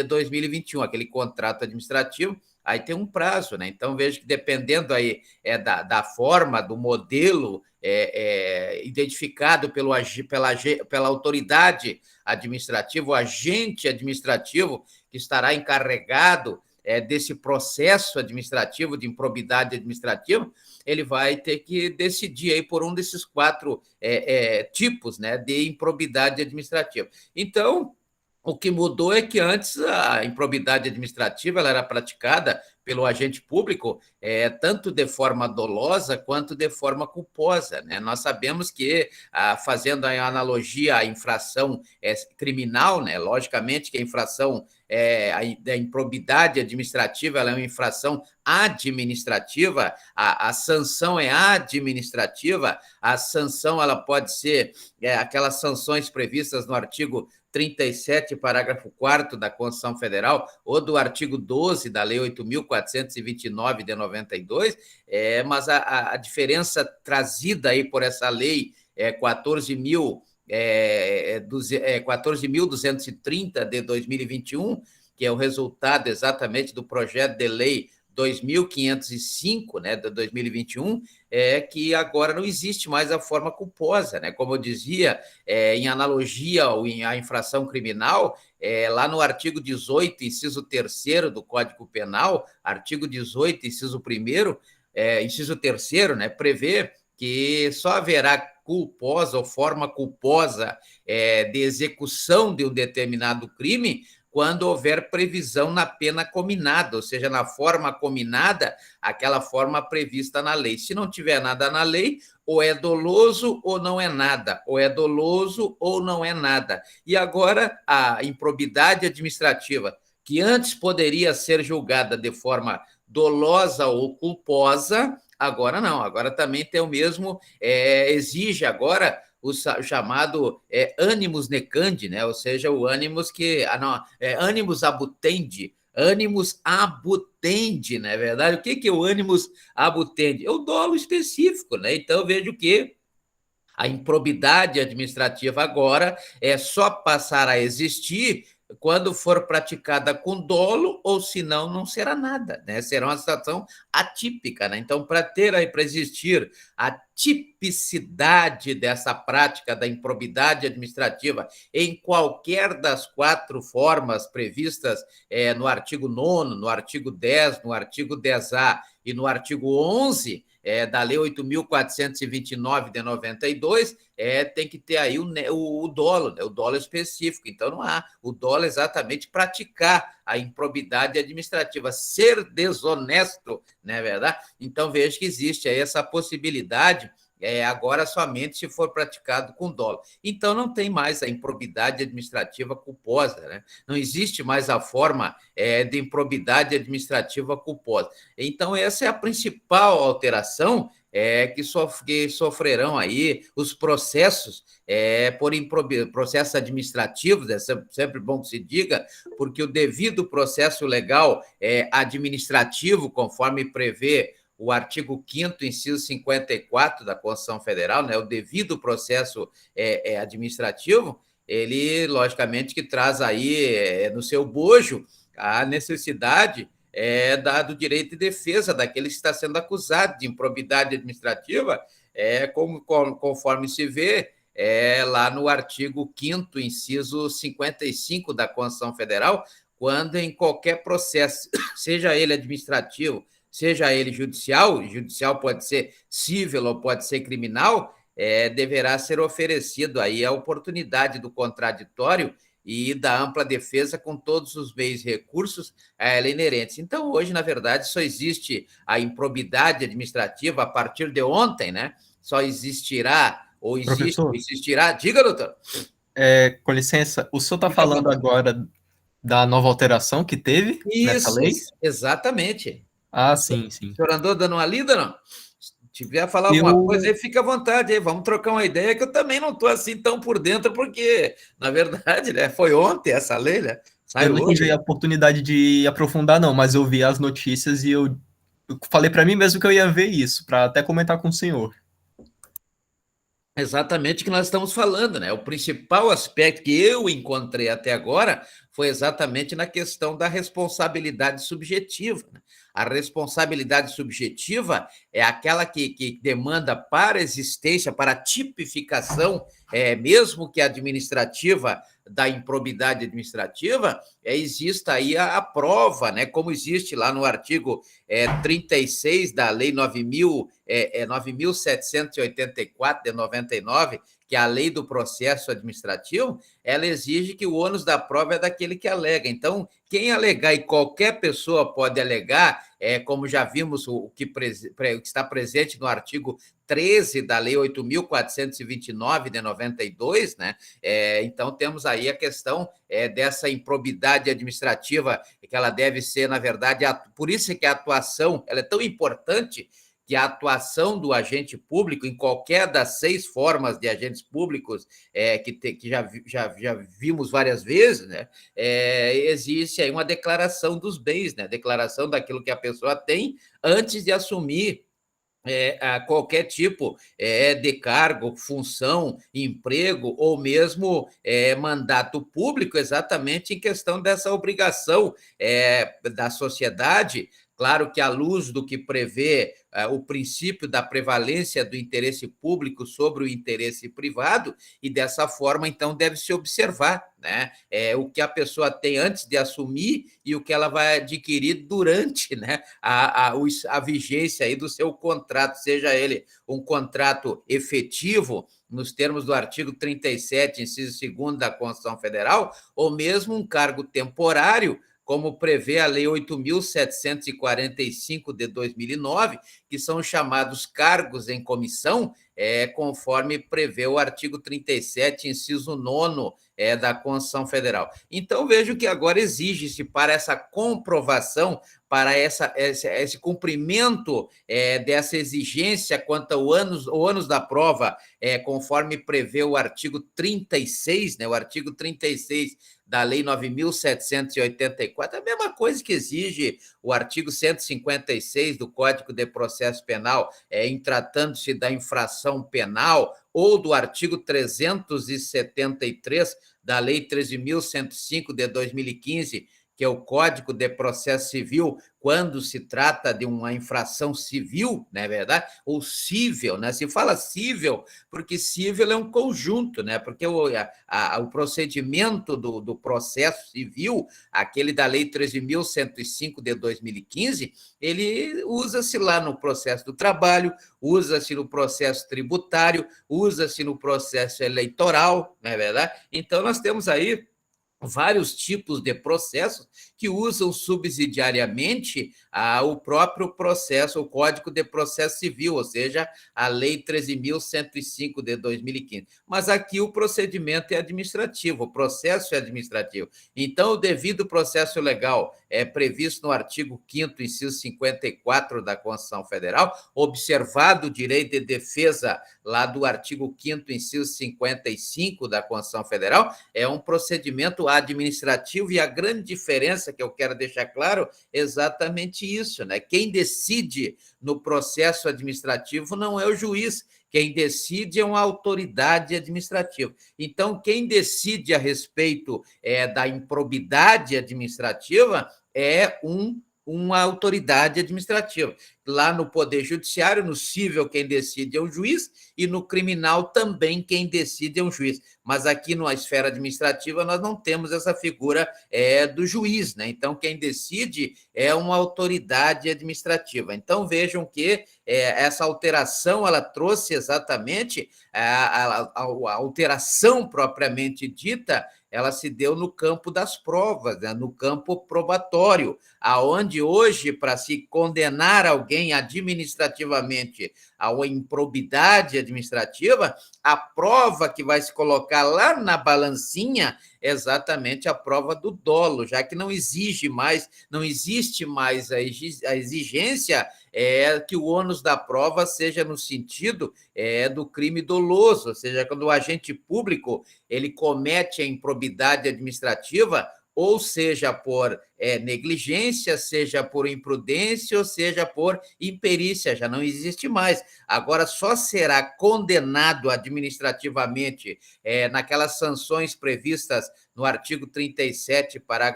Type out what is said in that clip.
de 2021, aquele contrato administrativo, aí tem um prazo, né? Então, vejo que dependendo aí da forma, do modelo identificado pela autoridade administrativa, o agente administrativo que estará encarregado desse processo administrativo, de improbidade administrativa, ele vai ter que decidir aí por um desses 4 tipos, né, de improbidade administrativa. Então, o que mudou é que antes a improbidade administrativa ela era praticada pelo agente público tanto de forma dolosa quanto de forma culposa, né? Nós sabemos que, fazendo a analogia à infração criminal, né? Logicamente que a infração da improbidade administrativa ela é uma infração administrativa, a sanção é administrativa, a sanção ela pode ser aquelas sanções previstas no artigo 37, parágrafo 4º da Constituição Federal, ou do artigo 12 da Lei 8.429 de 92, mas a diferença trazida aí por essa lei 14.230 de 2021, que é o resultado exatamente do projeto de lei 2.505, né, de 2021, que agora não existe mais a forma culposa, né? Como eu dizia, em analogia à infração criminal, lá no artigo 18, inciso 3º do Código Penal, artigo 18, inciso 1º, inciso 3º, né, prevê que só haverá culposa ou forma culposa de execução de um determinado crime quando houver previsão na pena cominada, ou seja, na forma cominada, aquela forma prevista na lei. Se não tiver nada na lei, ou é doloso ou não é nada, ou é doloso ou não é nada. E agora, a improbidade administrativa, que antes poderia ser julgada de forma dolosa ou culposa, agora não, agora também tem o mesmo, exige agora o chamado animus necandi, né? Ou seja, o animus animus abutendi, animus abutendi, não é verdade? O que é o animus abutendi? É o dolo específico, né? Então, eu vejo que a improbidade administrativa agora só passará a existir quando for praticada com dolo, ou senão não será nada, né? Será uma situação atípica, né? Então, para existir a tipicidade dessa prática da improbidade administrativa em qualquer das 4 formas previstas no artigo 9º, no artigo 10, no artigo 10A e no artigo 11, da Lei 8.429 de 92, tem que ter aí o dolo, né? O dolo específico. Então, não há o dolo exatamente praticar a improbidade administrativa, ser desonesto, não é verdade? Então, vejo que existe aí essa possibilidade agora somente se for praticado com dolo. Então, não tem mais a improbidade administrativa culposa, né? Não existe mais a forma de improbidade administrativa culposa. Então, essa é a principal alteração que sofrerão aí os processos por processos administrativos, é sempre bom que se diga, porque o devido processo legal administrativo, conforme prevê o artigo 5º, inciso 54 da Constituição Federal, né, o devido processo administrativo, ele, logicamente, que traz aí no seu bojo a necessidade do direito de defesa daquele que está sendo acusado de improbidade administrativa, conforme se vê lá no artigo 5º, inciso 55 da Constituição Federal, quando em qualquer processo, seja ele administrativo, seja ele judicial pode ser civil ou pode ser criminal, deverá ser oferecido aí a oportunidade do contraditório e da ampla defesa com todos os meios e recursos a ela inerentes. Então, hoje, na verdade, só existe a improbidade administrativa a partir de ontem, né? Só existirá, ou existe, Professor, existirá... Diga, doutor. Com licença, o senhor está Fica à falando vontade. agora da nova alteração que teve nessa Isso, lei? exatamente. Ah, O sim, sim. senhor andou dando uma lida, não? Se tiver falar alguma coisa, Eu, aí fica à vontade, aí vamos trocar uma ideia, que eu também não estou assim tão por dentro, porque, na verdade, né, foi ontem essa lei, né? eu Saiu não hoje, tive a né? oportunidade de aprofundar, não, mas eu vi as notícias e eu falei para mim mesmo que eu ia ver isso, para até comentar com o senhor. Exatamente o que nós estamos falando, né? O principal aspecto que eu encontrei até agora foi exatamente na questão da responsabilidade subjetiva, né? A responsabilidade subjetiva é aquela que demanda para a existência, para a tipificação, mesmo que administrativa, da improbidade administrativa, exista aí a prova, né? Como existe lá no artigo 36 da Lei 9.784 de 99, que é a Lei do Processo Administrativo, ela exige que o ônus da prova é daquele que alega. Então, quem alegar, e qualquer pessoa pode alegar, como já vimos o que está presente no artigo 13 da Lei 8.429 de 92, né? Então, temos aí a questão dessa improbidade administrativa, que ela deve ser, na verdade, por isso é que a atuação ela é tão importante, que a atuação do agente público, em qualquer das 6 formas de agentes públicos, que já vimos várias vezes, né? Existe aí uma declaração dos bens, né? Declaração daquilo que a pessoa tem antes de assumir a qualquer tipo de cargo, função, emprego ou mesmo mandato público, exatamente em questão dessa obrigação da sociedade. Claro que, à luz do que prevê o princípio da prevalência do interesse público sobre o interesse privado, e dessa forma, então, deve-se observar, né, o que a pessoa tem antes de assumir e o que ela vai adquirir durante, né, a vigência aí do seu contrato, seja ele um contrato efetivo, nos termos do artigo 37, inciso 2º da Constituição Federal, ou mesmo um cargo temporário, como prevê a Lei 8.745 de 2009, que são chamados cargos em comissão, conforme prevê o artigo 37, inciso 9 da Constituição Federal. Então, vejo que agora exige-se, para essa comprovação, para esse cumprimento dessa exigência quanto ao ônus da prova, conforme prevê o artigo 36, né, o artigo 36 da Lei 9.784, a mesma coisa que exige o artigo 156 do Código de Processo Penal, em tratando-se da infração penal, ou do artigo 373 da Lei 13.105 de 2015, que é o Código de Processo Civil, quando se trata de uma infração civil, não é verdade? Ou cível, né? Se fala cível, porque cível é um conjunto, né? Porque o procedimento do processo civil, aquele da Lei 13.105 de 2015, ele usa-se lá no processo do trabalho, usa-se no processo tributário, usa-se no processo eleitoral, não é verdade? Então, nós temos aí vários tipos de processos que usam subsidiariamente o próprio processo, o Código de Processo Civil, ou seja, a Lei 13.105 de 2015. Mas aqui o procedimento é administrativo, o processo é administrativo. Então, o devido processo legal é previsto no artigo 5º, inciso 54 da Constituição Federal, observado o direito de defesa lá do artigo 5º, inciso 55 da Constituição Federal, é um procedimento administrativo, e a grande diferença que eu quero deixar claro é exatamente isso, né? Quem decide no processo administrativo não é o juiz, quem decide é uma autoridade administrativa. Então, quem decide a respeito da improbidade administrativa é uma autoridade administrativa. Lá no Poder Judiciário, no cível, quem decide é o juiz, e no criminal também quem decide é um juiz. Mas aqui na esfera administrativa nós não temos essa figura do juiz, né? Então, quem decide é uma autoridade administrativa. Então, vejam que essa alteração ela trouxe exatamente a alteração propriamente dita, ela se deu no campo das provas, né? No campo probatório, aonde hoje, para se condenar alguém administrativamente a uma improbidade administrativa, a prova que vai se colocar lá na balancinha é exatamente a prova do dolo, já que não existe mais a exigência que o ônus da prova seja no sentido do crime doloso, ou seja, quando o agente público ele comete a improbidade administrativa, ou seja por negligência, seja por imprudência, ou seja por imperícia, já não existe mais. Agora só será condenado administrativamente naquelas sanções previstas no artigo 37, parágrafo